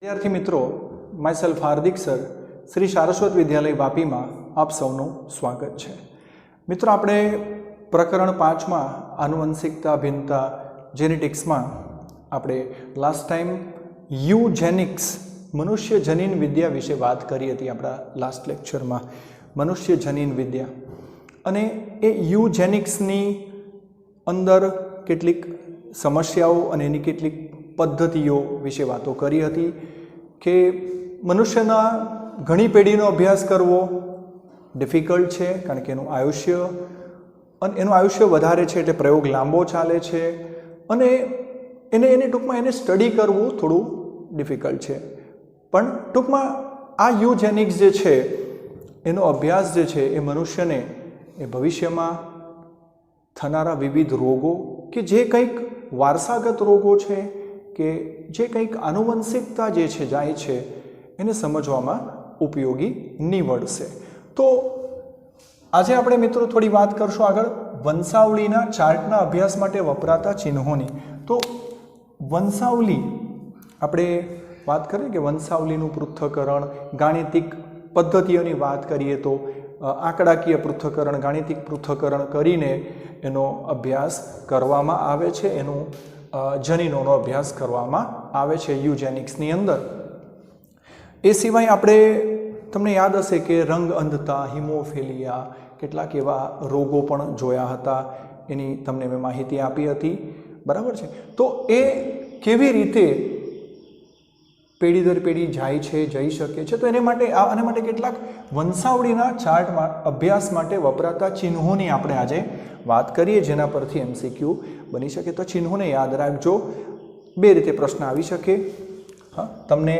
विद्यार्थी मित्रों, my self Hardik sir Shri Saraswat विद्यालय वापी में आप सौનું स्वागत है। मित्रों, આપણે પ્રકરણ 5 માં આનુવંશિકતા ભિન્નતા જેનેટિક્સ માં આપણે લાસ્ટ ટાઈમ યુજેનિક્સ મનુષ્ય જનીન વિદ્યા વિશે વાત કરી હતી। આપણા લાસ્ટ લેક્ચરમાં મનુષ્ય જનીન વિદ્યા અને એ યુજેનિક્સની અંદર કેટલીક સમસ્યાઓ અને એની કેટલીક પદ્ધતિઓ વિશે વાતો કરી હતી કે મનુષ્યના ઘણી પેઢીનો અભ્યાસ કરવો ડિફિકલ્ટ છે, કારણ કે એનું આયુષ્ય વધારે છે એટલે પ્રયોગ લાંબો ચાલે છે અને એને ટૂંકમાં એને સ્ટડી કરવું થોડું ડિફિકલ્ટ છે। પણ ટૂંકમાં આ યુજેનિક્સ જે છે એનો અભ્યાસ જે છે એ મનુષ્યને એ ભવિષ્યમાં થનારા વિવિધ રોગો કે જે કંઈક વારસાગત રોગો છે કે જે કંઈક આનુવંશિકતા જે છે જાય છે એને સમજવામાં ઉપયોગી નીવડશે। તો આજે આપણે મિત્રો થોડી વાત કરશું આગળ વંશાવળીના ચાર્ટના અભ્યાસ માટે વપરાતા ચિહ્નોની। તો વંશાવળી આપણે વાત કરીએ કે વંશાવળીનું પૃથ્થકરણ, ગાણિતિક પદ્ધતિઓની વાત કરીએ તો આંકડાકીય પૃથ્થકરણ, ગાણિતિક પૃથ્થકરણ કરીને એનો અભ્યાસ કરવામાં આવે છે, એનું જનીનોનો અભ્યાસ કરવામાં આવે છે યુજેનિક્સની અંદર। એ સિવાય આપણે તમને યાદ હશે કે રંગ અંધતા, હિમોફિલિયા, કેટલાક એવા રોગો પણ જોયા હતા, એની તમને મેં માહિતી આપી હતી, બરાબર છે। તો એ કેવી રીતે પેઢી દર પેઢી જાય છે, જઈ શકે છે, તો આના માટે કેટલાક વંશાવળીના ચાર્ટમાં અભ્યાસ માટે વપરાતા ચિહ્નોની આપણે આજે વાત કરીએ, જેના પરથી એમસીક્યુ બની શકે। તો ચિહ્નોને યાદ રાખજો, બે રીતે પ્રશ્ન આવી શકે। હા, તમને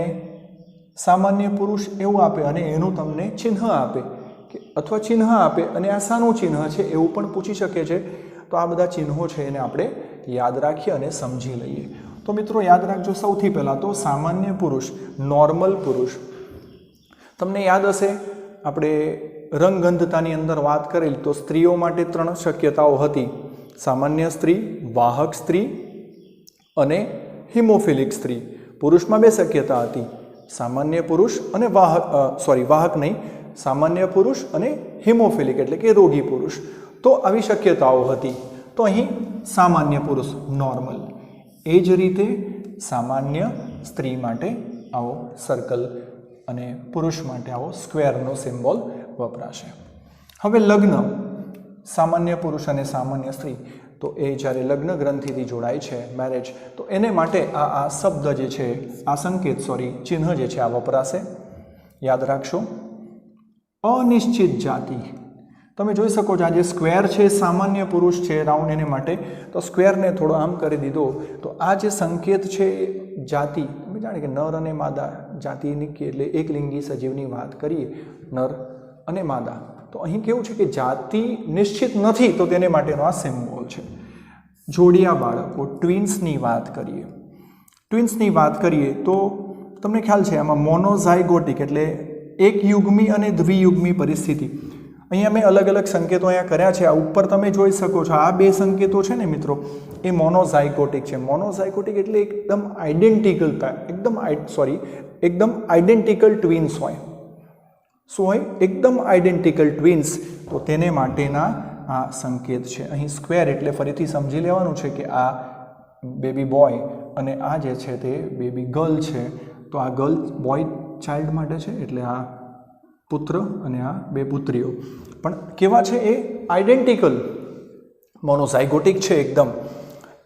સામાન્ય પુરુષ એવું આપે અને એનું તમને ચિહ્ન આપે કે અથવા ચિહ્ન આપે અને આ શાનું ચિહ્ન છે એવું પણ પૂછી શકે છે। તો આ બધા ચિહ્નો છે એને આપણે યાદ રાખીએ અને સમજી લઈએ। તો મિત્રો યાદ રાખજો, સૌથી પહેલાં તો સામાન્ય પુરુષ, નોર્મલ પુરુષ, તમને યાદ હશે આપણે રંગઅંધતાની અંદર વાત કરેલી તો સ્ત્રીઓ માટે 3 શક્યતાઓ હતી: સામાન્ય સ્ત્રી, વાહક સ્ત્રી અને હિમોફિલિક સ્ત્રી। પુરુષમાં 2 શક્યતા હતી, સામાન્ય પુરુષ અને વાહક નહીં, સામાન્ય પુરુષ અને હિમોફિલિક એટલે કે રોગી પુરુષ। તો આવી શક્યતાઓ હતી। તો અહીં સામાન્ય પુરુષ નોર્મલ, એ જ રીતે સામાન્ય સ્ત્રી માટે આવો સર્કલ અને પુરુષ માટે આવો સ્ક્વેરનો સિમ્બોલ વપરાશે। હવે લગ્ન, સામાન્ય પુરુષ અને સામાન્ય સ્ત્રી, તો એ જ્યારે લગ્ન ગ્રંથિથી જોડાય છે, મેરેજ, તો એને માટે આ શબ્દ જે છે, આ સંકેત ચિહ્ન જે છે આ વપરાશે, યાદ રાખશો। અનિશ્ચિત જાતિ, તમે જોઈ શકો છો આ જે સ્ક્વેર છે સામાન્ય પુરુષ છે, રાઉન્ડ એને માટે, તો સ્ક્વેરને થોડો આમ કરી દીધો તો આ જે સંકેત છે જાતિ, તમે જાણે કે નર અને માદા જાતિની એટલે એકલિંગી સજીવની વાત કરીએ, નર અને માદા, તો અહીં કેવું છે કે જાતિ નિશ્ચિત નથી, તો તેને માટેનો આ સિમ્બોલ છે। જોડિયા બાળકો, ટ્વિન્સની વાત કરીએ તો તમને ખ્યાલ છે આમાં મોનોઝાયગોટિક એટલે એક યુગ્મી અને દ્વિયુગ્મી પરિસ્થિતિ। અહીંયા મેં અલગ અલગ સંકેતો અહીંયા કર્યા છે, આ ઉપર તમે જોઈ શકો છો આ 2 સંકેતો છે ને મિત્રો, એ મોનોઝાયગોટિક છે। મોનોઝાયગોટિક એટલે એકદમ આઇડેન્ટિકલ ટ્વિન્સ હોય। શું હોય? એકદમ આઇડેન્ટિકલ ટ્વિન્સ, તો તેને માટેના આ સંકેત છે। અહીં સ્ક્વેર એટલે ફરીથી સમજી લેવાનું છે કે આ બેબી બોય અને આ જે છે તે બેબી ગર્લ છે, તો આ ગર્લ બોય ચાઇલ્ડ માટે છે એટલે આ પુત્ર અને આ 2 પુત્રીઓ પણ કેવા છે? એ આઇડેન્ટિકલ મોનોઝાયગોટિક છે એકદમ।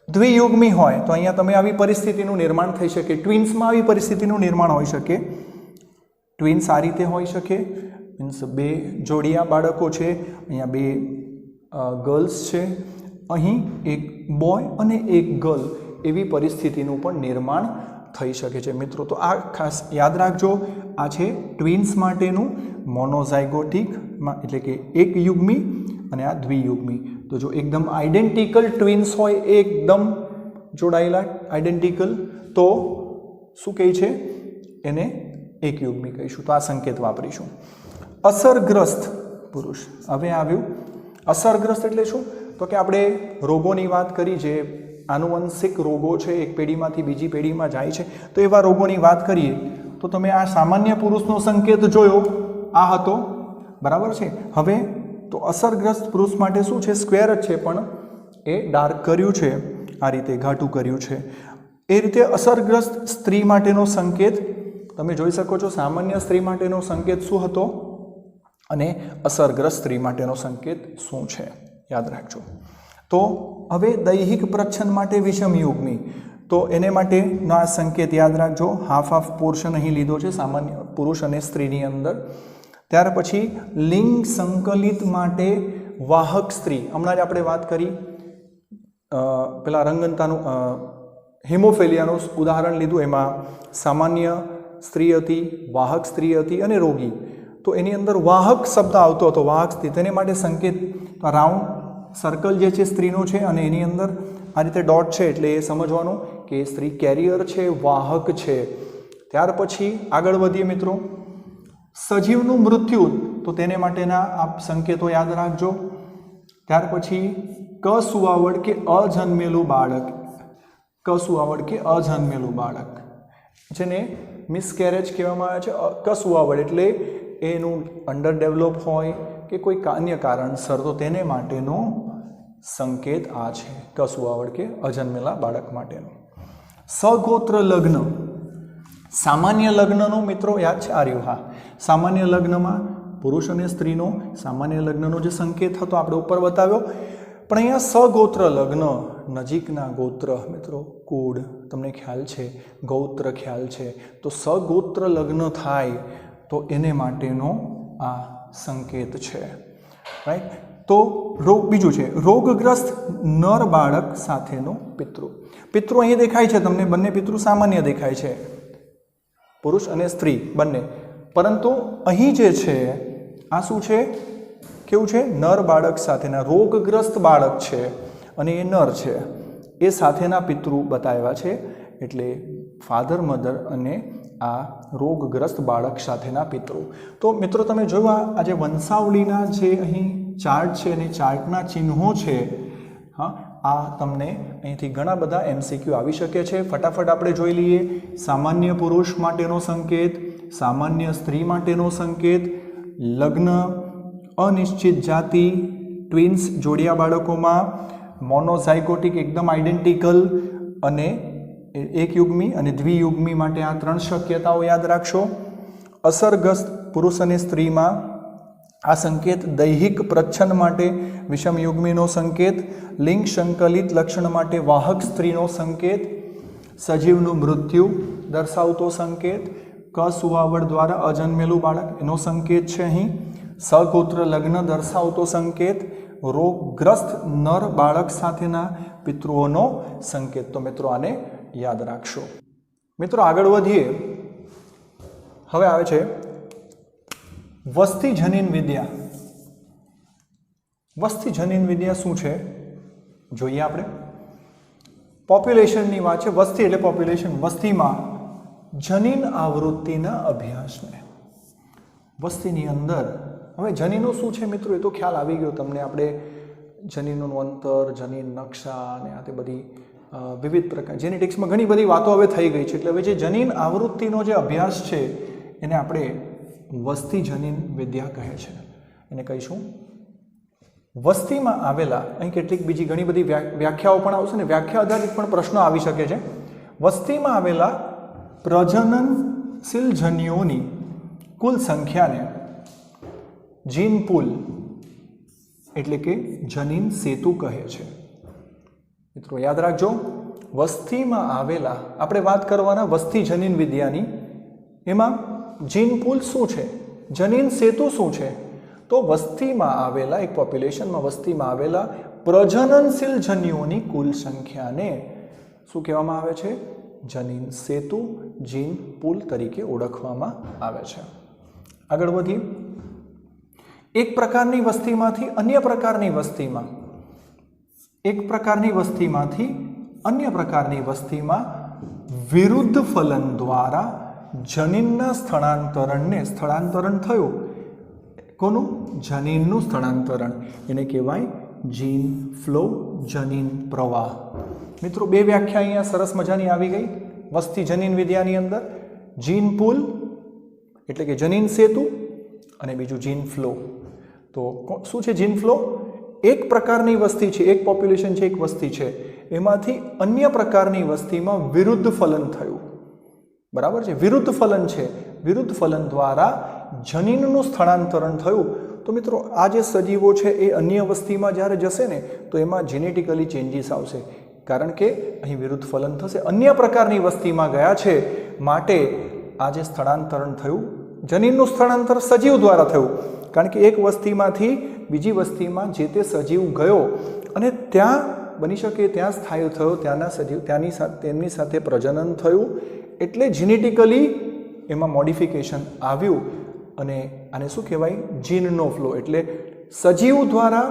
દ્વિયુગ્મી હોય તો અહીંયા તમે આવી પરિસ્થિતિનું નિર્માણ થઈ શકે, ટ્વિન્સમાં આવી પરિસ્થિતિનું નિર્માણ હોઈ શકે, ટ્વિન્સ આ રીતે હોઈ શકે, મીન્સ 2 જોડિયા બાળકો છે, અહીંયા 2 ગર્લ્સ છે, અહીં એક બોય અને એક ગર્લ, એવી પરિસ્થિતિનું પણ નિર્માણ થઈ શકે છે મિત્રો। તો આ ખાસ યાદ રાખજો, આ છે ટ્વિન્સ માટેનું મોનોઝાયગોટિકમાં એટલે કે એક યુગ્મી અને આ દ્વિયુગ્મી। તો જો એકદમ આઇડેન્ટિકલ ટ્વિન્સ હોય, એકદમ જોડાયેલા આઇડેન્ટિકલ, તો શું કહે છે એને? એક યુગ્મી કહીશું, તો આ સંકેત વાપરીશું। અસરગ્રસ્ત પુરુષ, હવે આવ્યું અસરગ્રસ્ત એટલે શું? તો કે આપણે રોગોની વાત કરી જે આનુવંશિક રોગો છે એક પેઢીમાંથી બીજી પેઢીમાં જાય છે, તો એવા રોગોની વાત કરીએ તો તમે આ સામાન્ય પુરુષનો સંકેત જોયો, આ હતો, બરાબર છે. હવે તો અસરગ્રસ્ત પુરુષ માટે શું છે, સ્ક્વેર જ છે પણ એ ડાર્ક કર્યું છે, આ રીતે ઘાટું કર્યું છે. એ રીતે અસરગ્રસ્ત સ્ત્રી માટેનો સંકેત તમે જોઈ શકો છો. સામાન્ય સ્ત્રી માટેનો સંકેત શું હતો અને અસરગ્રસ્ત સ્ત્રી માટેનો સંકેત શું છે, યાદ રાખજો. તો હવે દૈહિક પ્રચ્છન્ન માટે વિષમયુગ્મી, તો એને માટેનો આ સંકેત યાદ રાખજો. હાફ હાફ પોર્શન અહીં લીધો છે સામાન્ય પુરુષ અને સ્ત્રીની અંદર. ત્યાર પછી લિંગ સંકલિત માટે વાહક સ્ત્રી, હમણાં જ આપણે વાત કરી પેલા રંગનતાનું હિમોફેલિયાનું ઉદાહરણ લીધું, એમાં સામાન્ય સ્ત્રી હતી, વાહક સ્ત્રી હતી અને રોગી. તો એની અંદર વાહક શબ્દ આવતો હતો, વાહક સ્ત્રી, તેને માટે સંકેત રાઉન્ડ સર્કલ જે છે સ્ત્રીનો છે અને એની અંદર આ રીતે ડોટ છે, એટલે એ સમજવાનું કે સ્ત્રી કેરિયર છે, વાહક છે. ત્યાર પછી આગળ વધીએ મિત્રો, સજીવનું મૃત્યુ, તો તેને માટેના આપ સંકેતો યાદ રાખજો. ત્યાર પછી કસુવાવડ કે અજન્મેલું બાળક, કસુવાવડ કે અજન્મેલું બાળક જેને મિસકેરેજ કહેવામાં આવે છે. કસુવાવડ એટલે એનું અંડર ડેવલપ હોય કે કોઈ અન્ય કારણસર, તો તેને માટેનો સંકેત આ છે, કસુવાવડ કે અજન્મેલા બાળક માટેનો. સગોત્ર લગ્ન, સામાન્ય લગ્નનો મિત્રો યાદ છે આ રહ્યું, હા, સામાન્ય લગ્નમાં પુરુષ અને સ્ત્રીનો સામાન્ય લગ્નનો જે સંકેત હતો આપણે ઉપર બતાવ્યો, પણ અહીંયા સગોત્ર લગ્ન, નજીકના ગોત્ર મિત્રો, કુળ તમને ખ્યાલ છે, ગૌત્ર ખ્યાલ છે, તો સગોત્ર લગ્ન થાય તો એને માટેનો આ સંકેત છે, રાઈટ. તો રોગ બીજું છે રોગગ્રસ્ત નર બાળક સાથેનો પિતૃ. પિતૃ અહીં દેખાય છે તમને, બંને પિતૃ સામાન્ય દેખાય છે, પુરુષ અને સ્ત્રી બંને, પરંતુ અહીં જે છે આ શું છે, કેવું છે, નર બાળક સાથેના, રોગગ્રસ્ત બાળક છે અને એ નર છે, એ સાથેના પિતૃ બતાવ્યા છે, એટલે ફાધર મધર અને આ રોગગ્રસ્ત બાળક સાથેના પિતૃ. તો મિત્રો તમે જોયું આ જે વંશાવળીના જે અહીં ચાર્ટ છે અને ચાર્ટના ચિહ્નો છે, હા, આ તમને અહીંથી ઘણા બધા MCQ આવી શકે છે. ફટાફટ આપણે જોઈ લઈએ. સામાન્ય પુરુષ માટેનો સંકેત, સામાન્ય સ્ત્રી માટેનો સંકેત, લગ્ન, અનિશ્ચિત જાતિ, ટ્વિન્સ જોડિયા બાળકોમાં, મોનોઝાયગોટિક એકદમ આઇડેન્ટિકલ, અને એક યુગ્મી અને દ્વિયુગ્મી માટે આ 3 શક્યતાઓ યાદ રાખશો. અસરગ્રસ્ત પુરુષ અને સ્ત્રીમાં આ સંકેત, દૈહિક પ્રચ્છન્ન માટે વિષમયુગ્મીનો સંકેત, લિંગ સંકલિત લક્ષણ માટે વાહક સ્ત્રીનો સંકેત, સજીવનું મૃત્યુ દર્શાવતો સંકેત, કસુવાવડ દ્વારા અજન્મેલું બાળક એનો સંકેત છે અહીં, સગોત્ર લગ્ન દર્શાવતો સંકેત, રોગગ્રસ્ત નર બાળક સાથેના પિતૃઓનો સંકેત. તો મિત્રો આને યાદ રાખશો. મિત્રો આગળ વધીએ, હવે આવે છે વસ્તી જનીન વિદ્યા. વસ્તી જનીન વિદ્યા શું છે જોઈએ આપણે. પોપ્યુલેશનની વાત છે, વસ્તી એટલે પોપ્યુલેશન, વસ્તીમાં જનીન આવૃત્તિના અભ્યાસને, વસ્તીની અંદર. હવે જનીનો શું છે મિત્રો, એ તો ખ્યાલ આવી ગયો તમને, આપણે જનીનનું અંતર, જનીન નકશા અને આ તે બધી વિવિધ પ્રકાર જેનેટિક્સમાં ઘણી બધી વાતો હવે થઈ ગઈ છે. એટલે હવે જે જનીન આવૃત્તિનો જે અભ્યાસ છે એને આપણે વસ્તી જનીન વિદ્યા કહે છે, એને કહીશું. વસ્તીમાં આવેલા, અહીં કેટલીક બીજી ઘણી બધી વ્યાખ્યાઓ પણ આવશે ને, વ્યાખ્યા આધારિત પણ પ્રશ્નો આવી શકે છે. વસ્તીમાં આવેલા પ્રજનનશીલ જન્યુઓની કુલ સંખ્યાને જીન પૂલ એટલે કે જનીન સેતુ કહે છે. મિત્રો યાદ રાખજો, વસ્તીમાં આવેલા, આપણે વાત કરવાના વસ્તી જનીન વિદ્યાની, એમાં જીન પૂલ શું છે, જનીન સેતુ શું છે, તો વસ્તીમાં આવેલા, એક પોપ્યુલેશનમાં વસ્તીમાં આવેલા પ્રજનનશીલ જન્યુઓની કુલ સંખ્યાને શું કહેવામાં આવે છે, જનીન સેતુ, જીન પૂલ તરીકે ઓળખવામાં આવે છે. આગળ વધીએ. એક પ્રકારની વસ્તીમાંથી અન્ય પ્રકારની વસ્તીમાં, એક પ્રકારની વસ્તીમાંથી અન્ય પ્રકારની વસ્તીમાં વિરુદ્ધ ફલન દ્વારા જનીનના સ્થળાંતરણ થયું. કોનું? જનીનનું સ્થળાંતરણ, એને કહેવાય જીન ફ્લો, જનીન પ્રવાહ. મિત્રો બે વ્યાખ્યા અહીંયા સરસ મજાની આવી ગઈ વસ્તી જનીન વિદ્યાની અંદર, જીન પુલ એટલે કે જનીન સેતુ અને બીજું જીન ફ્લો. તો શું છે જીન ફ્લો? એક પ્રકારની વસ્તી છે, એક પોપ્યુલેશન છે, એક વસ્તી છે, એમાંથી અન્ય પ્રકારની વસ્તીમાં વિરુદ્ધ ફલન થયું. બરાબર છે, વિરુદ્ધ ફલન છે, વિરુદ્ધ ફલન દ્વારા જનીનનું સ્થળાંતરણ થયું. તો મિત્રો આ જે સજીવો છે એ અન્ય વસ્તીમાં જ્યારે જશે ને તો એમાં જેનેટિકલી ચેન્જીસ આવશે, કારણ કે અહીં વિરુદ્ધ ફલન થશે, અન્ય પ્રકારની વસ્તીમાં ગયા છે, માટે આ જે સ્થળાંતરણ થયું, જનીનનું સ્થળાંતર સજીવ દ્વારા થયું, કારણ કે એક વસ્તીમાંથી બીજી વસ્તીમાં જે તે સજીવ ગયો અને ત્યાં બની શકે ત્યાં સ્થાયી થયો, ત્યાંના સજીવ તેમની સાથે પ્રજનન થયું, એટલે જેનેટિકલી એમાં મોડિફિકેશન આવ્યું અને આને શું કહેવાય? જીનનો ફ્લો. એટલે સજીવ દ્વારા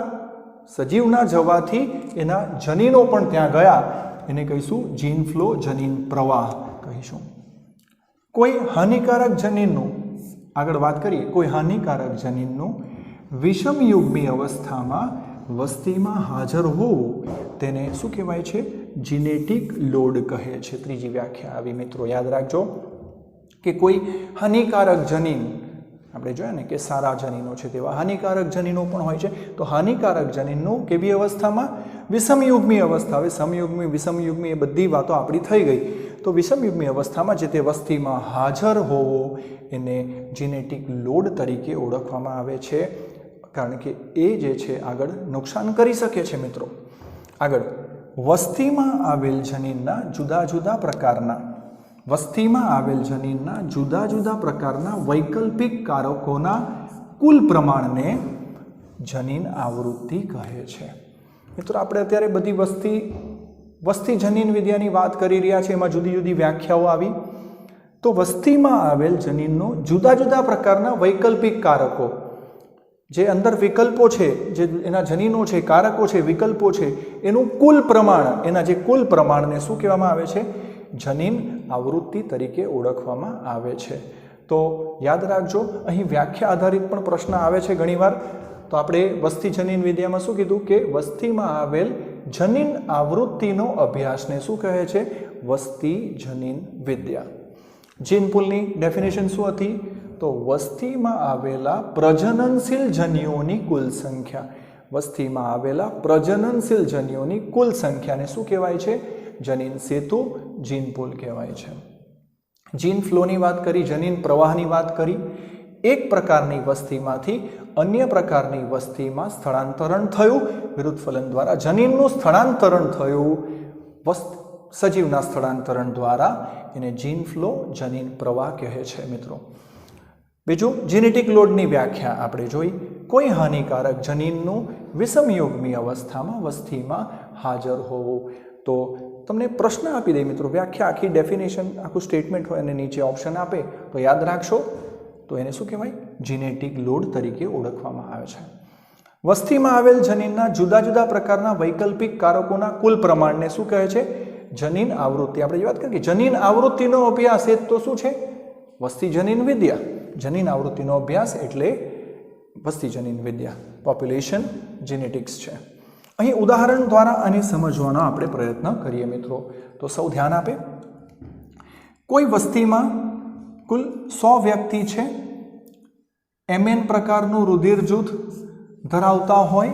સજીવના જવાથી એના જનીનો પણ ત્યાં ગયા, એને કહીશું જીન ફ્લો, જનીન પ્રવાહ કહીશું. કોઈ હાનિકારક જનીનનું આગળ વાત કરીએ, કોઈ હાનિકારક જનીનનું વિષમયુગ્મી અવસ્થામાં વસ્તીમાં હાજર હોવું તેને શું કહેવાય છે? જીનેટિક લોડ કહે છે. ત્રીજી વ્યાખ્યા આવી મિત્રો, યાદ રાખજો કે કોઈ હાનિકારક જનીન, આપણે જોયા ને કે સારા જનીનો છે તેવા હાનિકારક જનીનો પણ હોય છે. તો હાનિકારક જનીનનું કેવી અવસ્થામાં? વિષમયુગ્મી અવસ્થા. હવે સમયુગ્મી વિષમયુગ્મી એ બધી વાતો આપણી થઈ ગઈ. તો વિષમયુગ્મી અવસ્થામાં જે તે વસ્તીમાં હાજર હોવો એને જીનેટિક લોડ તરીકે ઓળખવામાં આવે છે, કારણ કે એ જે છે આગળ નુકસાન કરી શકે છે. મિત્રો આગળ, વસ્તીમાં આવેલ જનીનના જુદા જુદા પ્રકારના જુદા જુદા પ્રકારના વૈકલ્પિક કારકોના કુલ પ્રમાણને જનીન આવૃત્તિ કહે છે. મિત્રો આપણે અત્યારે બધી વસ્તી જનીન વિદ્યાની વાત કરી રહ્યા છે, એમાં જુદી જુદી વ્યાખ્યાઓ આવી. તો વસ્તીમાં આવેલ જનીનનો જુદા જુદા પ્રકારના વૈકલ્પિક કારકો, જે અંદર વિકલ્પો છે, જે એના જનીનો છે, કારકો છે, વિકલ્પો છે, એનું કુલ પ્રમાણ, એના જે કુલ પ્રમાણને શું કહેવામાં આવે છે? જનીન આવૃત્તિ તરીકે ઓળખવામાં આવે છે. તો યાદ રાખજો, અહીં વ્યાખ્યા આધારિત પણ પ્રશ્ન આવે છે ઘણીવાર. તો આપણે વસ્તી જનીન વિદ્યામાં શું કીધું કે વસ્તીમાં આવેલ જનીન આવૃત્તિનો અભ્યાસને શું કહે છે? વસ્તી જનીન વિદ્યા. જીન પુલની ડેફિનેશન શું હતી? તો વસ્તીમાં આવેલા પ્રજનનશીલ જન્યુઓની કુલ સંખ્યા. વસ્તીમાં આવેલા પ્રજનનશીલ જન્યુઓની કુલ સંખ્યાને શું કહેવાય છે? જનીન સેતુ, જીન પુલ કહેવાય છે. જીન ફ્લોની વાત કરી, જનીન પ્રવાહની વાત કરી. એક પ્રકારની વસ્તીમાંથી અન્ય પ્રકારની વસ્તીમાં સ્થળાંતરણ થયું વિરુદ્ધ ફલન દ્વારા, જનીનનું સ્થળાંતરણ થયું સજીવના સ્થળાંતરણ દ્વારા, એને જીન ફ્લો, જનીન પ્રવાહ કહે છે. મિત્રો બીજું, જેનેટિક લોડની વ્યાખ્યા આપણે જોઈ. કોઈ હાનિકારક જનીનનું વિષમયુગ્મી અવસ્થામાં વસ્તીમાં હાજર હોવું. તો તમને પ્રશ્ન આપી દે મિત્રો, વ્યાખ્યા આખી ડેફિનેશન, આખું સ્ટેટમેન્ટ હોય અને નીચે ઓપ્શન આપે તો યાદ રાખશો, તો એને શું કહેવાય? જીનેટિક લોડ તરીકે ઓળખવામાં આવે છે. વસ્તીમાં આવેલ જનીનના જુદા જુદા પ્રકારના વૈકલ્પિક કારકોના કુલ પ્રમાણને શું કહે છે? જનીન આવૃત્તિ. આપણે વાત કરીએ જનીન આવૃત્તિનો અભ્યાસ એ તો શું છે? વસ્તી જનીન વિદ્યા. જનીન આવૃત્તિનો અભ્યાસ એટલે વસ્તી જનીન વિદ્યા, પોપ્યુલેશન જેનેટિક્સ છે. અહીં ઉદાહરણ દ્વારા આને સમજવાનો આપણે પ્રયત્ન કરીએ મિત્રો. તો સૌ ધ્યાન આપે. કોઈ વસ્તીમાં કુલ 100 વ્યક્તિ છે, MN પ્રકારનું રુધિર જૂથ ધરાવતા હોય,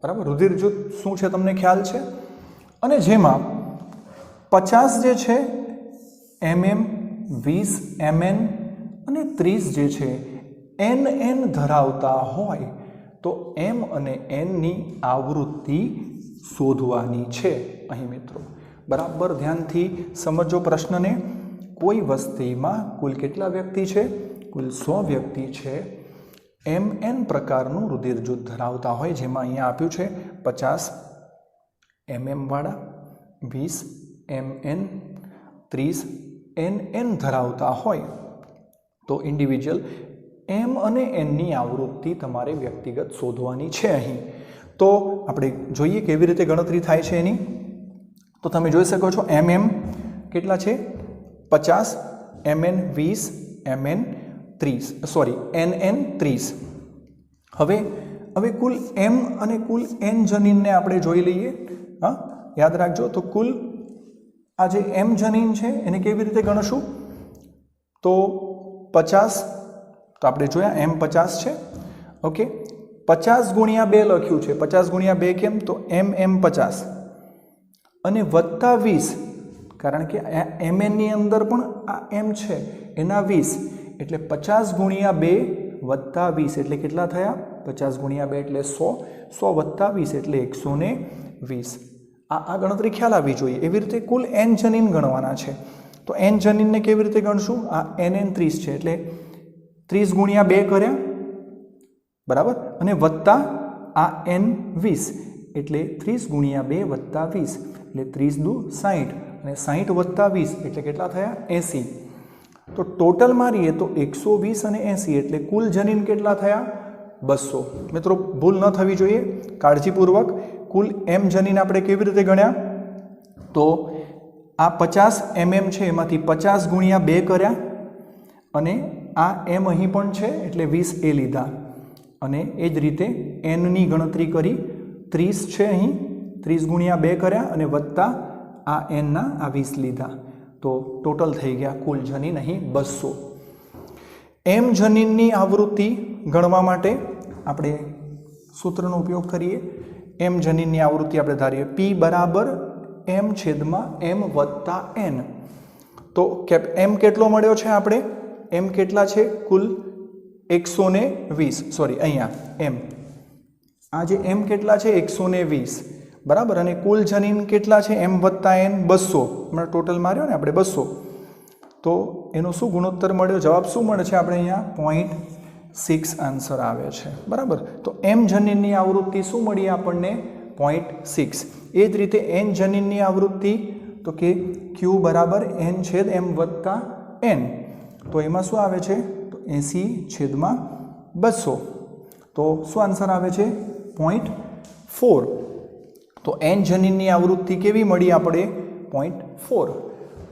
બરાબર? રુધિર જૂથ શું છે તમને ખ્યાલ છે? અને જેમાં 50 જે છે MM, 20 MN અને 30 જે છે NN ધરાવતા હોય, તો M અને N ની આવૃત્તિ શોધવાની છે. અહીં મિત્રો બરાબર ધ્યાનથી સમજો પ્રશ્નને. કોઈ વસ્તીમાં કુલ કેટલા વ્યક્તિ છે? કુલ 100 વ્યક્તિ છે. MN પ્રકારનું રુધિર જૂથ ધરાવતા હોય, જેમાં અહીંયા આપ્યું છે 50 MM વાળા, 20 MN, 30 NN ધરાવતા હોય, તો ઇન્ડિવિજ્યુઅલ M અને N ની આવૃત્તિ તમારે વ્યક્તિગત શોધવાની છે. અહીં તો આપણે જોઈએ કેવી રીતે ગણતરી થાય છે એની. તો તમે જોઈ શકો છો MM કેટલા છે? 50, MN 20, MN 30, સોરી NN 30. હવે કુલ M અને કુલ N જનીનને આપણે જોઈ લઈએ. હા, યાદ રાખજો. તો કુલ આ જે એમ જનીન છે એને કેવી રીતે ગણશું? તો 50, તો આપણે જોયા એમ 50 છે. ઓકે, 50 ગુણ્યા 2 લખ્યું છે. 50 ગુણ્યા 2 કેમ? તો એમ 50 અને વત્તા 20, કારણ કે એમએન ની અંદર પણ આ એમ છે એના 20, એટલે 50 ગુણ્યા 2 વત્તા 20 એટલે કેટલા થયા? 50 ગુણ્યા 2 એટલે 100, 100 વત્તા 20 એટલે 120. આ ગણતરી ખ્યાલ આવવી જોઈએ. એવી રીતે કુલ એન જનીન ગણવાના છે. તો એન જનીનને કેવી રીતે ગણશું? આ એન 30 છે એટલે 30 ગુણ્યા 2 કર્યા, બરાબર, અને વત્તા આ એન 20 એટલે 30 ગુણ્યા 2 વત્તા 20 એટલે 30 દુ 60 અને 60 વત્તા 20 એટલે કેટલા થયા? 80. તો ટોટલ મારીએ તો 120 અને 80 એટલે કુલ જનીન કેટલા થયા? 200. મિત્રો ભૂલ ન થવી જોઈએ, કાળજીપૂર્વક. કુલ એમ જનીન આપણે કેવી રીતે ગણ્યા? તો આ 50 mm છે એમાંથી 50 ગુણ્યા 2 કર્યા અને આ એમ અહીં પણ છે એટલે 20 એ લીધા અને એ જ રીતે એનની ગણતરી કરી. 30 છે અહીં, 30 ગુણ્યા 2 કર્યા અને વત્તા આ એનના આ 20 લીધા. તો ટોટલ થઈ ગયા કુલ જનીન અહીં 200. એમ જનીનની આવૃત્તિ ગણવા માટે આપણે સૂત્રનો ઉપયોગ કરીએ. એમ જનીનની આવૃત્તિ આપણે ધારીએ P બરાબર એમ છેદમાં એમ વત્તા એન. તો એમ કેટલો મળ્યો છે આપણે? એમ કેટલા છે? કુલ 120. સોરી, અહીંયા એમ, આ જે એમ કેટલા છે? 120, બરાબર. અને કુલ જનીન કેટલા છે? એમ વત્તા એન 200. હમણાં ટોટલ માર્યો ને આપણે 200. તો એનો શું ગુણોત્તર મળ્યો? જવાબ શું મળે છે આપણે અહીંયા? 0.6 આન્સર આવે છે, બરાબર. તો એમ જનીનની આવૃત્તિ શું મળી આપણને? 0.6. એ જ રીતે એન જનીનની આવૃત્તિ તો કે Q બરાબર એન છેદ એમ વત્તા એન. તો એમાં શું આવે છે? તો 80/200. તો શું આન્સર આવે છે? 0.4. તો એન જનીનની આવૃત્તિ કેવી મળી આપણે? 0.4.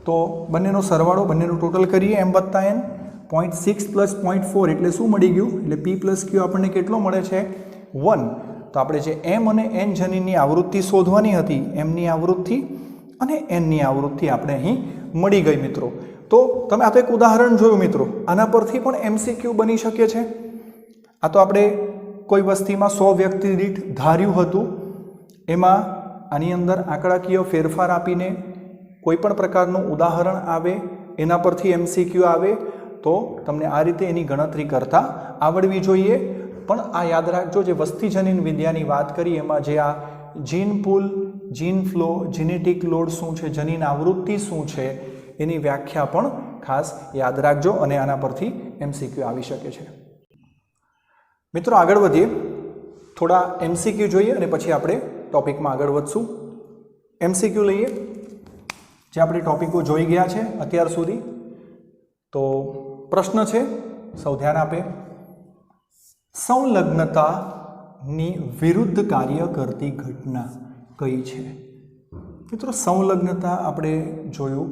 તો બંનેનો સરવાળો, બંનેનું ટોટલ કરીએ એમ વત્તા એન. 0.6 પ્લસ 0.4 એટલે શું મળી ગયું? એટલે P પ્લસ Q આપણને કેટલો મળે છે? 1. તો આપણે જે એમ અને એન જનીનની આવૃત્તિ શોધવાની હતી, એમની આવૃત્તિ અને એનની આવૃત્તિ આપણે અહીં મળી ગઈ મિત્રો. તો તમે આ તો એક ઉદાહરણ જોયું મિત્રો, આના પરથી પણ MCQ બની શકે છે. આ તો આપણે કોઈ વસ્તીમાં 100 વ્યક્તિ દીઠ ધાર્યું હતું, એમાં આની અંદર આંકડાકીય ફેરફાર આપીને કોઈ પણ પ્રકારનું ઉદાહરણ આવે, એના પરથી MCQ આવે, તો તમને આ રીતે એની ગણતરી કરતા આવડવી જોઈએ. પણ આ યાદ રાખજો, જે વસ્તી જનીન વિદ્યાની વાત કરી એમાં જે આ જીન પુલ, જીન ફ્લો, જીનેટિક લોડ શું છે, જનીન આવૃત્તિ શું છે, એની વ્યાખ્યા પણ ખાસ યાદ રાખજો અને આના પરથી MCQ આવી શકે છે. મિત્રો આગળ વધીએ, થોડા MCQ જોઈએ અને પછી આપણે ટોપિકમાં આગળ વધશું. MCQ લઈએ, જે આપણે ટોપિકો જોઈ ગયા છે અત્યાર સુધી. તો પ્રશ્ન છે, સૌ ધ્યાન આપે. સંલગ્નતાની વિરુદ્ધ કાર્ય કરતી ઘટના કઈ છે? મિત્રો સંલગ્નતા આપણે જોયું,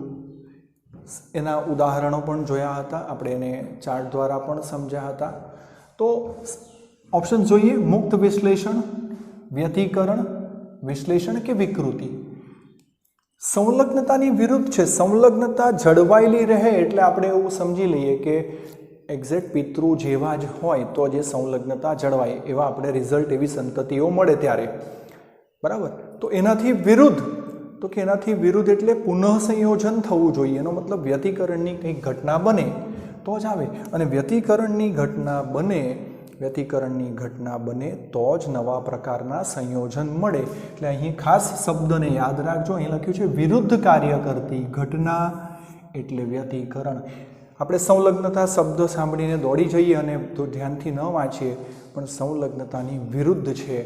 એના ઉદાહરણો પણ જોયા હતા, આપણે એને ચાર્ટ દ્વારા પણ સમજ્યા હતા. તો ઓપ્શન જોઈએ, મુક્ત વિશ્લેષણ, વ્યતિકરણ, વિશ્લેષણ કે વિકૃતિ. સંલગ્નતાની વિરુદ્ધ છે. સંલગ્નતા જળવાયેલી રહે એટલે આપણે એવું સમજી લઈએ કે એક્ઝેક્ટ પિતૃ જેવા જ હોય તો જે સંલગ્નતા જળવાય, એવા આપણે રિઝલ્ટ, એવી સંતતિઓ મળે ત્યારે, બરાબર. તો એનાથી વિરુદ્ધ, તો કે એનાથી વિરુદ્ધ એટલે પુનઃ સંયોજન થવું જોઈએ. એનો મતલબ વ્યતિકરણની કંઈક ઘટના બને તો જ આવે, અને વ્યતિકરણની ઘટના બને તો જ નવા પ્રકારના સંયોજન મળે. એટલે અહીં ખાસ શબ્દને યાદ રાખજો, અહીં લખ્યું છે વિરુદ્ધ કાર્ય કરતી ઘટના એટલે વ્યતિકરણ. આપણે સંલગ્નતા શબ્દ સાંભળીને દોડી જઈએ અને તો ધ્યાનથી ન વાંચીએ, પણ સંલગ્નતાની વિરુદ્ધ છે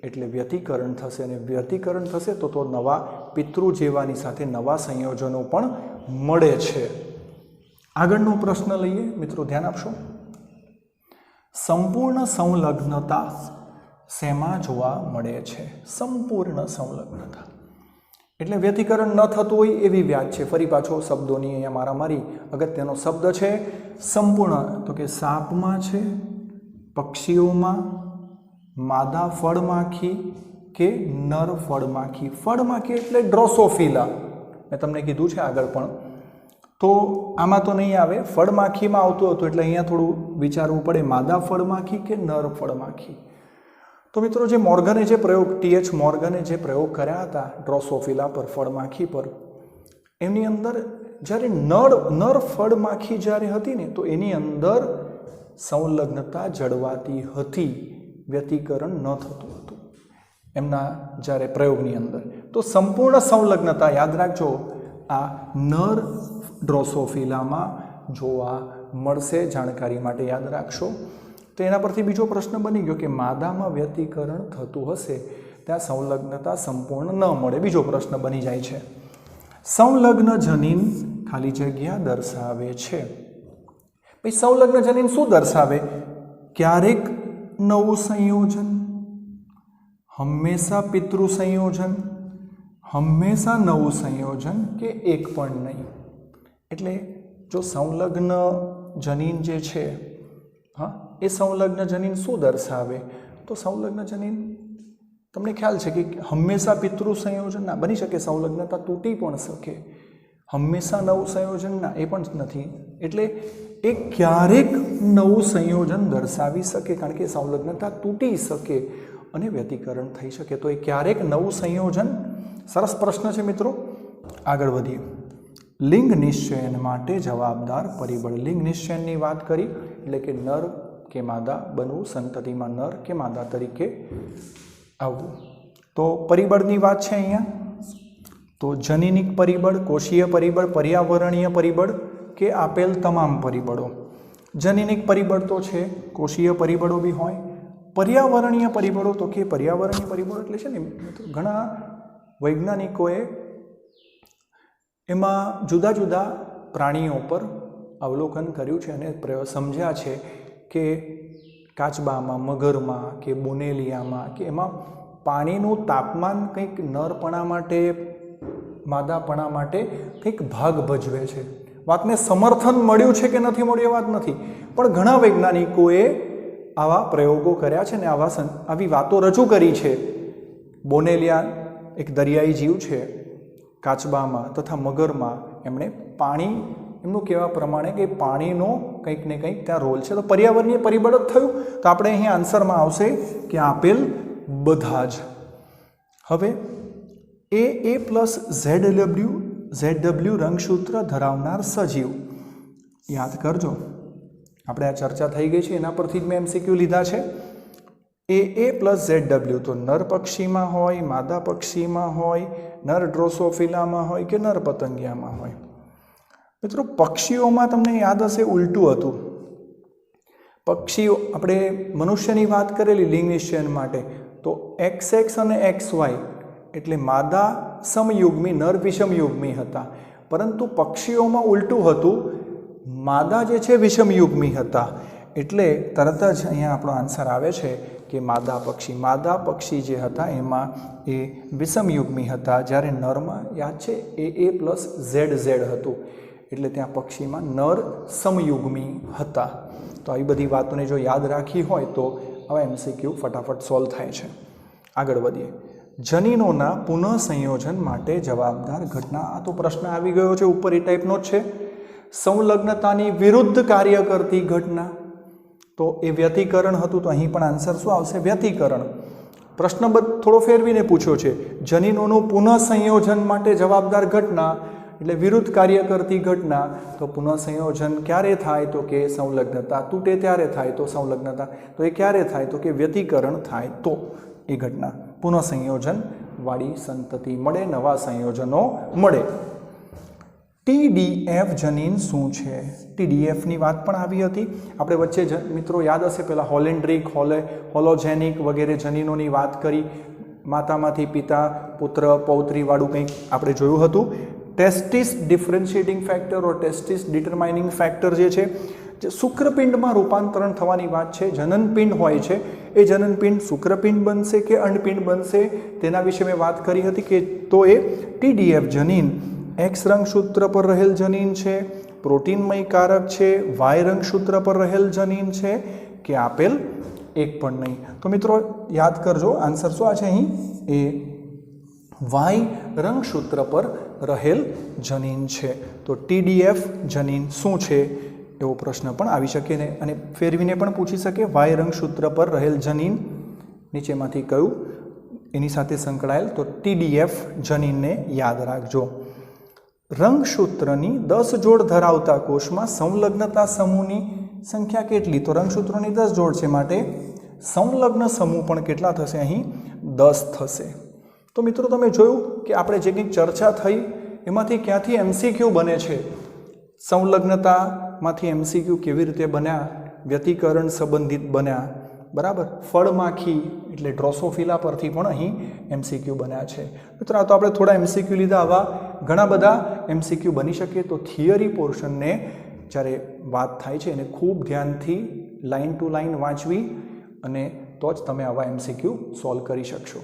એટલે વ્યતિકરણ થશે, અને વ્યતિકરણ થશે તો નવા પિતૃ જેવાની સાથે નવા સંયોજનો પણ મળે છે. આગળનો પ્રશ્ન લઈએ મિત્રો, ધ્યાન આપશો. સંપૂર્ણ સંલગ્નતા શેમાં જોવા મળે છે? સંપૂર્ણ સંલગ્નતા એટલે વ્યતિકરણ ન થતું હોય એવી વ્યાજ છે. ફરી પાછો શબ્દોની અહીંયા મારામારી, અગત્યનો શબ્દ છે સંપૂર્ણ. તો કે સાપમાં છે, પક્ષીઓમાં, માદા ફળમાખી, કે નર ફળમાખી? ફળમાખી એટલે ડ્રોસોફિલા, મેં તમને કીધું છે આગળ પણ. તો આમાં તો નહીં આવે, ફળમાખીમાં આવતું હતું એટલે અહીંયા થોડું વિચારવું પડે, માદા ફળમાખી કે નર ફળમાખી? તો મિત્રો જે મોર્ગને જે પ્રયોગ TH મોર્ગને જે પ્રયોગ કર્યા હતા ડ્રોસોફિલા પર, ફળમાખી પર, એની અંદર જ્યારે નર ફળમાખી જ્યારે હતી ને તો એની અંદર સંલગ્નતા જળવાતી હતી, વ્યતિકરણ ન થતું હતું એમના જ્યારે પ્રયોગની અંદર. તો સંપૂર્ણ સંલગ્નતા યાદ રાખજો આ નર ડ્રોસોફિલામાં જોવા મળશે, જાણકારી માટે યાદ રાખશો. તો એના પરથી બીજો પ્રશ્ન બની ગયો કે માદામાં વ્યતિકરણ થતું હશે ત્યાં સંલગ્નતા સંપૂર્ણ ન મળે. બીજો પ્રશ્ન બની જાય છે, સંલગ્ન જનીન ખાલી જગ્યા દર્શાવે છે. ભાઈ સંલગ્ન જનીન શું દર્શાવે? ક્યારેક નવું સંયોજન, હંમેશા પિતૃ સંયોજન, હંમેશા નવું સંયોજન કે એક પણ નહીં. એટલે જો સંલગ્ન જનીન જે છે, હા, એ સંલગ્ન જનીન શું દર્શાવે? તો સંલગ્ન જનીન તમને ખ્યાલ છે કે હંમેશા પિતૃ સંયોજન ના બની શકે, સંલગ્નતા તૂટી પણ શકે. હંમેશા નવું સંયોજન ના, એ પણ નથી. એટલે એ ક્યારેક નવું સંયોજન દર્શાવી શકે, કારણ કે સંલગ્નતા તૂટી શકે અને વ્યતિકરણ થઈ શકે. તો એ ક્યારેક નવું સંયોજન. સરસ પ્રશ્ન છે મિત્રો. આગળ વધીએ. લિંગ નિશ્ચયન માટે જવાબદાર પરિબળ. લિંગ નિશ્ચયનની વાત કરી એટલે કે નર કે માદા બનવું, સંતતિમાં નર કે માદા તરીકે આવવું. તો પરિબળની વાત છે અહીંયા. તો જનીનિક પરિબળ, કોષીય પરિબળ, પર્યાવરણીય પરિબળ કે આપેલ તમામ પરિબળો. જનીનિક પરિબળ તો છે, કોષીય પરિબળો બી હોય. પર્યાવરણીય પરિબળો તો કે પર્યાવરણીય પરિબળો એટલે છે ને ઘણા વૈજ્ઞાનિકોએ એમાં જુદા જુદા પ્રાણીઓ પર અવલોકન કર્યું છે અને સમજ્યા છે કે કાચબામાં, મગરમાં કે બોનેલિયામાં કે એમાં પાણીનું તાપમાન કંઈક નરપણા માટે, માદાપણા માટે કંઈક ભાગ ભજવે છે. વાતને સમર્થન મળ્યું છે કે નથી મળ્યું એ વાત નથી, પણ ઘણા વૈજ્ઞાનિકોએ આવા પ્રયોગો કર્યા છે ને આવી વાતો રજૂ કરી છે. બોનેલિયા એક દરિયાઈ જીવ છે, કાચબામાં તથા મગરમાં એમણે પાણી, એમનું કહેવા પ્રમાણે કે પાણીનો કંઈક ને કંઈક ત્યાં રોલ છે. તો પર્યાવરણીય પરિબળ જ થયું. તો આપણે અહીંયા આન્સરમાં આવશે કે આપેલ બધા જ. હવે એ પ્લસ ZW રંગસૂત્ર ધરાવનાર સજીવ યાદ કરજો. આપણે આ ચર્ચા થઈ ગઈ છે એના પરથી જ મેં MCQ લીધા છે. એ પ્લસ ZW તો નર પક્ષીમાં હોય, માદા પક્ષીમાં હોય, નર ડ્રોસોફિલામાં હોય કે નર પતંગિયામાં હોય. મિત્રો પક્ષીઓમાં તમને યાદ હશે ઉલટું હતું. પક્ષીઓ, આપણે મનુષ્યની વાત કરેલી લિંગ નિશ્ચયન માટે, તો XX અને XY એટલે માદા સમયુગ્મી, નર વિષમયુગ્મી હતા. પરંતુ પક્ષીઓમાં ઉલટું હતું, માદા જે છે વિષમયુગ્મી હતા. એટલે તરત જ અહીંયા આપણો આન્સર આવે છે કે માદા પક્ષી જે હતા એમાં એ વિષમયુગ્મી હતા, જ્યારે નરમાં યાદ છે એ પ્લસ ZZ હતું. એટલે ત્યાં પક્ષીમાં નર સમયુગ્મી હતા. તો આવી બધી વાતોને જો યાદ રાખી હોય તો આવા MCQ ફટાફટ સોલ્વ થાય છે. આગળ વધીએ. જનીનોના પુનઃસંયોજન માટે જવાબદાર ઘટના. આ તો પ્રશ્ન આવી ગયો છે ઉપર, એ ટાઈપનો જ છે. સંલગ્નતાની વિરુદ્ધ કાર્ય કરતી ઘટના, તો એ વ્યતિકરણ હતું. તો અહીં પણ આન્સર શું આવશે? વ્યતિકરણ. પ્રશ્ન થોડો ફેરવીને પૂછ્યો છે. જનીનોનું પુનઃસંયોજન માટે જવાબદાર ઘટના એટલે વિરુદ્ધ કાર્ય કરતી ઘટના. તો પુનઃસંયોજન ક્યારે થાય? તો કે સંલગ્નતા તૂટે ત્યારે થાય. તો સંલગ્નતા તો એ ક્યારે થાય? તો કે વ્યતિકરણ થાય તો એ ઘટના. પુનઃસંયોજન વાળી સંતતિ મળે, નવા સંયોજનો મળે. TDF જનીન શું છે? TDFની વાત પણ આવી હતી આપણે વચ્ચે. મિત્રો યાદ હશે પહેલાં હોલેન્ડ્રિક, હોલોજેનિક વગેરે જનીનોની વાત કરી. માતામાંથી પિતા, પુત્ર, પૌત્રીવાળું કંઈક આપણે જોયું હતું. ટેસ્ટિસ ડિફરન્શિએટિંગ ફેક્ટર ઓર ટેસ્ટિસ ડિટરમાઇનિંગ ફેક્ટર જે છે, જે શુક્રપિંડમાં રૂપાંતરણ થવાની વાત છે. જનનપિંડ હોય છે, એ જનનપિંડ શુક્રપિંડ બનશે કે અંડપિંડ બનશે તેના વિશે મેં વાત કરી હતી કે તો એ TDF જનીન X રંગસૂત્ર પર રહેલ જનીન છે, પ્રોટીનમય કારક છે, Y રંગસૂત્ર પર રહેલ જનીન છે કે આપેલ એક પણ નહીં. તો મિત્રો યાદ કરજો, આન્સર શું આ છે અહીં? એ વાય રંગસૂત્ર પર રહેલ જનીન છે. તો TDF જનીન શું છે એવો પ્રશ્ન પણ આવી શકે ને, અને ફેરવીને પણ પૂછી શકે વાય રંગસૂત્ર પર રહેલ જનીન નીચેમાંથી કયું એની સાથે સંકળાયેલ? તો TDF જનીનને યાદ રાખજો. રંગસૂત્રની 10 જોડ ધરાવતા કોષમાં સંલગ્નતા સમૂહની સંખ્યા કેટલી? તો રંગસૂત્રોની 10 જોડ છે, માટે સંલગ્ન સમૂહ પણ કેટલા થશે? અહીં 10 થશે. તો મિત્રો તમે જોયું કે આપણે જે કંઈક ચર્ચા થઈ એમાંથી ક્યાંથી MCQ બને છે, સંલગ્નતામાંથી MCQ કેવી રીતે બન્યા, વ્યતિકરણ સંબંધિત બન્યા, બરાબર. ફળમાખી એટલે ડ્રોસોફિલા પરથી પણ અહીં MCQ બન્યા છે. મિત્રો આ તો આપણે થોડા MCQ લીધા, આવા ઘણા બધા MCQ બની શકે. તો થિયરી પોર્શનને જ્યારે વાત થાય છે એને ખૂબ ધ્યાનથી લાઇન ટુ લાઇન વાંચવી, અને તો જ તમે આવા MCQ સોલ્વ કરી શકશો.